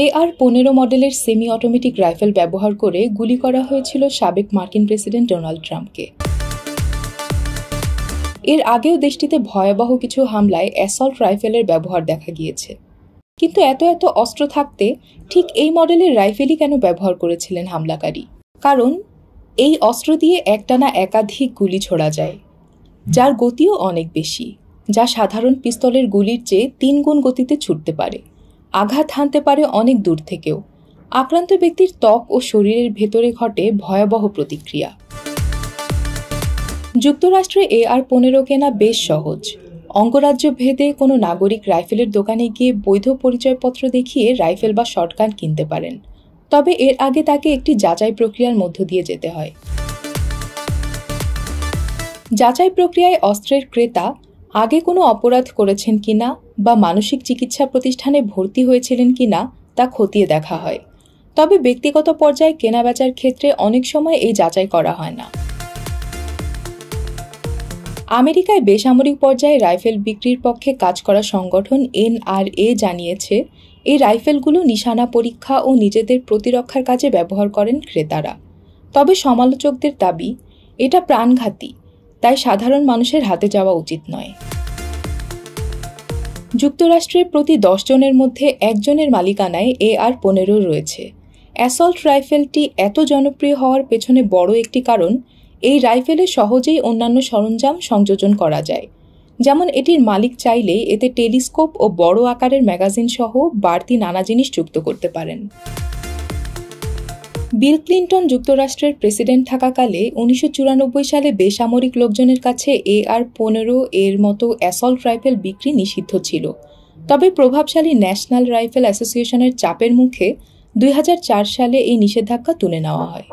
AR-15 মডেলের semi automatic rifle ব্যবহার করে গুলি করা হয়েছিল সাবেক মার্কিন প্রেসিডেন্ট ডোনাল্ড ট্রাম্পকে। এর আগেও দেশটিতে ভয়াবহ কিছু হামলায় অ্যাসল্ট রাইফেলের ব্যবহার দেখা গিয়েছে। কিন্তু এত অস্ত্র থাকতে ঠিক এই মডেলের রাইফেলই কেন ব্যবহার করেছিলেন হামলাকারী? কারণ এই অস্ত্র দিয়ে একটানা একাধিক গুলি ছোড়া যায়, যার গতিও অনেক বেশি, যা সাধারণ পিস্তলের গুলির চেয়ে 3 গুণ গতিতে ছুটতে পারে। আঘাত হানতে পারে অনেক দূর থেকেও। আক্রান্ত ব্যক্তির ত্বক ও শরীরের ভেতরে ঘটে ভয়াবহ প্রতিক্রিয়া। যুক্তরাষ্ট্রে AR-15 কেনা বেশ সহজ। অঙ্গরাজ্য ভেদে কোনো নাগরিক রাইফেলের দোকানে গিয়ে বৈধ পরিচয়পত্র দেখিয়ে রাইফেল বা শটগান কিনতে পারেন। তবে এর আগে তাকে একটি যাচাই প্রক্রিয়ার মধ্য দিয়ে যেতে হয়। যাচাই প্রক্রিয়ায় অস্ত্রের ক্রেতা আগে কোনো অপরাধ করেছেন কিনা বা মানসিক চিকিৎসা প্রতিষ্ঠানে ভর্তি হয়েছিলেন কিনা তা খতিয়ে দেখা হয়। তবে ব্যক্তিগত পর্যায়ে কেনাবেচার ক্ষেত্রে অনেক সময় এই যাচাই করা হয় না। আমেরিকায় বেসামরিক পর্যায়ে রাইফেল বিক্রির পক্ষে কাজ করা সংগঠন NRA জানিয়েছে, এই রাইফেলগুলো নিশানা পরীক্ষা ও নিজেদের প্রতিরক্ষার কাজে ব্যবহার করেন ক্রেতারা। তবে সমালোচকদের দাবি এটা প্রাণঘাতী, তাই সাধারণ মানুষের হাতে যাওয়া উচিত নয়। যুক্তরাষ্ট্রে প্রতি 10 জনের মধ্যে 1 জনের মালিকানায় AR-15 রয়েছে। অ্যাসল্ট রাইফেলটি এত জনপ্রিয় হওয়ার পেছনে বড় একটি কারণ, এই রাইফেলে সহজেই অন্যান্য সরঞ্জাম সংযোজন করা যায়। যেমন এটির মালিক চাইলেই এতে টেলিস্কোপ ও বড় আকারের ম্যাগাজিন সহ বাড়তি নানা জিনিস যুক্ত করতে পারেন। বিল ক্লিন্টন যুক্তরাষ্ট্রের প্রেসিডেন্ট থাকাকালে 1994 সালে বেসামরিক লোকজনের কাছে AR-15 এর মতো অ্যাসল্ট রাইফেল বিক্রি নিষিদ্ধ ছিল। তবে প্রভাবশালী ন্যাশনাল রাইফেল অ্যাসোসিয়েশনের চাপের মুখে 2004 সালে এই নিষেধাজ্ঞা তুলে নেওয়া হয়।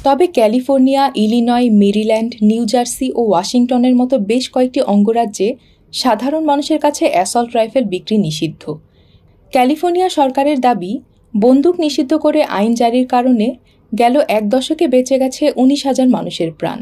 তবে California, Illinois, Maryland, New Jersey ও ওয়াশিংটনের মতো বেশ কয়েকটি অঙ্গরাজ্যে সাধারণ মানুষের কাছে অ্যাসল্ট রাইফেল বিক্রি নিষিদ্ধ। ক্যালিফোর্নিয়া সরকারের দাবি, বন্দুক নিষিদ্ধ করে আইন জারির কারণে গেল 1 দশকে বেঁচে গেছে 19,000 মানুষের প্রাণ।